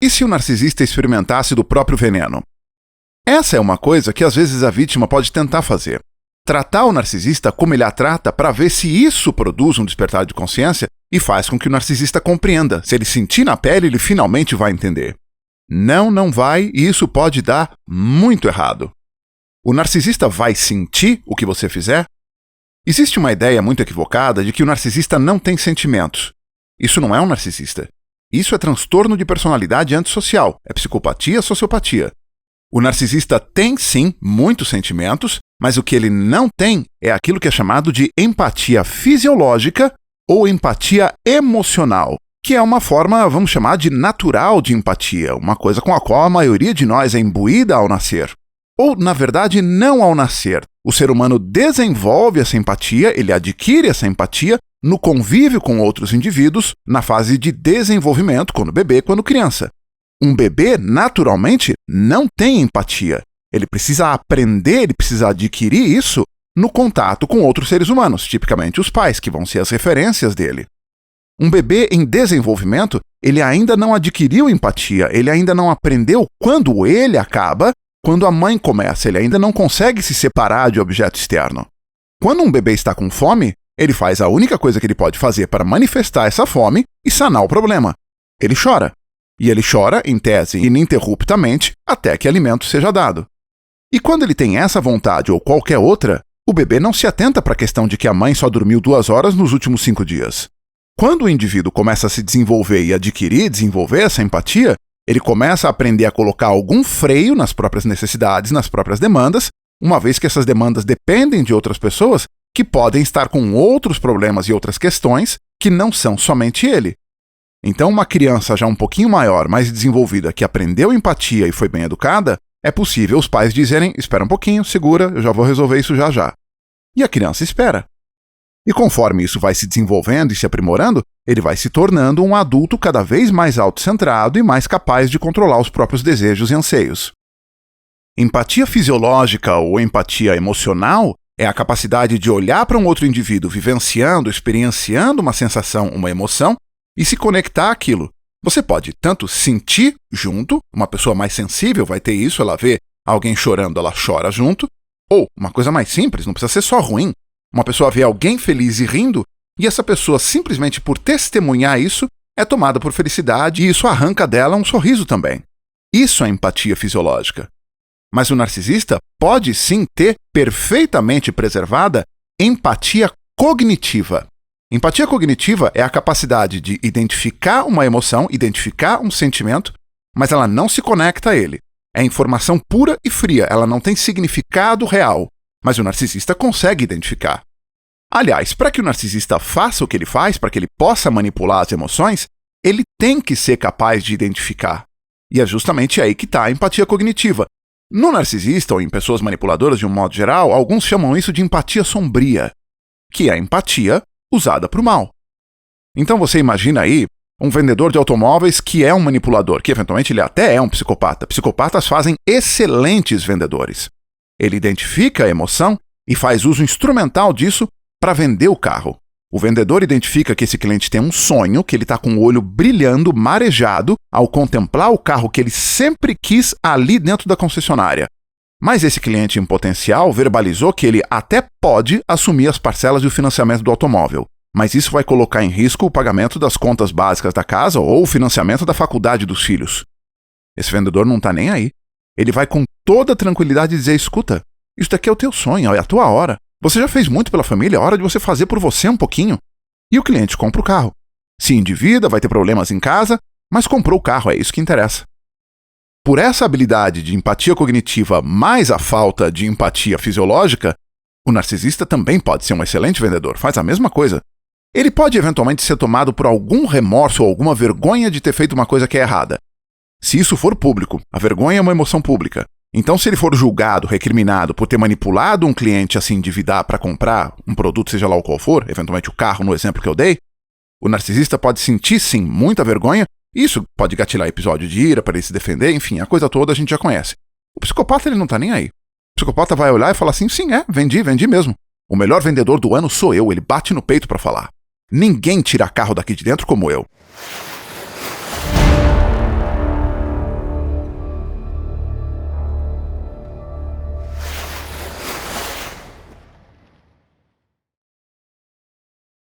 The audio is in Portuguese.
E se o narcisista experimentasse do próprio veneno? Essa é uma coisa que às vezes a vítima pode tentar fazer. Tratar o narcisista como ele a trata para ver se isso produz um despertar de consciência e faz com que o narcisista compreenda. Se ele sentir na pele, ele finalmente vai entender. Não vai, e isso pode dar muito errado. O narcisista vai sentir o que você fizer? Existe uma ideia muito equivocada de que o narcisista não tem sentimentos. Isso não é um narcisista. Isso é transtorno de personalidade antissocial, é psicopatia, sociopatia. O narcisista tem, sim, muitos sentimentos, mas o que ele não tem é aquilo que é chamado de empatia fisiológica ou empatia emocional, que é uma forma, vamos chamar de natural de empatia, uma coisa com a qual a maioria de nós é imbuída ao nascer. Ou, na verdade, não ao nascer. O ser humano desenvolve essa empatia, ele adquire essa empatia no convívio com outros indivíduos na fase de desenvolvimento, quando bebê, quando criança. Um bebê, naturalmente, não tem empatia. Ele precisa aprender, ele precisa adquirir isso no contato com outros seres humanos, tipicamente os pais, que vão ser as referências dele. Um bebê em desenvolvimento, ele ainda não adquiriu empatia, ele ainda não aprendeu quando ele acaba, quando a mãe começa, ele ainda não consegue se separar de objeto externo. Quando um bebê está com fome, ele faz a única coisa que ele pode fazer para manifestar essa fome e sanar o problema. Ele chora. E ele chora, em tese, ininterruptamente, até que alimento seja dado. E quando ele tem essa vontade ou qualquer outra, o bebê não se atenta para a questão de que a mãe só dormiu 2 horas nos últimos 5 dias. Quando o indivíduo começa a se desenvolver e desenvolver essa empatia, ele começa a aprender a colocar algum freio nas próprias necessidades, nas próprias demandas, uma vez que essas demandas dependem de outras pessoas que podem estar com outros problemas e outras questões que não são somente ele. Então, uma criança já um pouquinho maior, mais desenvolvida, que aprendeu empatia e foi bem educada, é possível os pais dizerem, espera um pouquinho, segura, eu já vou resolver isso já já. E a criança espera. E conforme isso vai se desenvolvendo e se aprimorando, ele vai se tornando um adulto cada vez mais autocentrado e mais capaz de controlar os próprios desejos e anseios. Empatia fisiológica ou empatia emocional é a capacidade de olhar para um outro indivíduo vivenciando, experienciando uma sensação, uma emoção, e se conectar àquilo. Você pode tanto sentir junto, uma pessoa mais sensível vai ter isso, ela vê alguém chorando, ela chora junto, ou uma coisa mais simples, não precisa ser só ruim, uma pessoa vê alguém feliz e rindo, e essa pessoa, simplesmente por testemunhar isso, é tomada por felicidade e isso arranca dela um sorriso também. Isso é empatia fisiológica. Mas o narcisista pode sim ter perfeitamente preservada empatia cognitiva. Empatia cognitiva é a capacidade de identificar uma emoção, identificar um sentimento, mas ela não se conecta a ele. É informação pura e fria, ela não tem significado real, mas o narcisista consegue identificar. Aliás, para que o narcisista faça o que ele faz, para que ele possa manipular as emoções, ele tem que ser capaz de identificar. E é justamente aí que está a empatia cognitiva. No narcisista, ou em pessoas manipuladoras de um modo geral, alguns chamam isso de empatia sombria, que é a empatia usada para o mal. Então você imagina aí um vendedor de automóveis que é um manipulador, que eventualmente ele até é um psicopata. Psicopatas fazem excelentes vendedores. Ele identifica a emoção e faz uso instrumental disso para vender o carro. O vendedor identifica que esse cliente tem um sonho, que ele está com o olho brilhando, marejado, ao contemplar o carro que ele sempre quis ali dentro da concessionária. Mas esse cliente em potencial verbalizou que ele até pode assumir as parcelas e o financiamento do automóvel, mas isso vai colocar em risco o pagamento das contas básicas da casa ou o financiamento da faculdade dos filhos. Esse vendedor não está nem aí. Ele vai com toda tranquilidade dizer, escuta, isso daqui é o teu sonho, é a tua hora. Você já fez muito pela família, é hora de você fazer por você um pouquinho. E o cliente compra o carro. Se endivida, vai ter problemas em casa, mas comprou o carro, é isso que interessa. Por essa habilidade de empatia cognitiva mais a falta de empatia fisiológica, o narcisista também pode ser um excelente vendedor, faz a mesma coisa. Ele pode eventualmente ser tomado por algum remorso ou alguma vergonha de ter feito uma coisa que é errada. Se isso for público, a vergonha é uma emoção pública. Então, se ele for julgado, recriminado por ter manipulado um cliente a se endividar para comprar um produto, seja lá o qual for, eventualmente o carro no exemplo que eu dei, o narcisista pode sentir sim muita vergonha. Isso pode gatilhar episódio de ira para ele se defender, enfim, a coisa toda a gente já conhece. O psicopata ele não tá nem aí. O psicopata vai olhar e falar assim, sim, vendi mesmo. O melhor vendedor do ano sou eu, ele bate no peito para falar. Ninguém tira carro daqui de dentro como eu.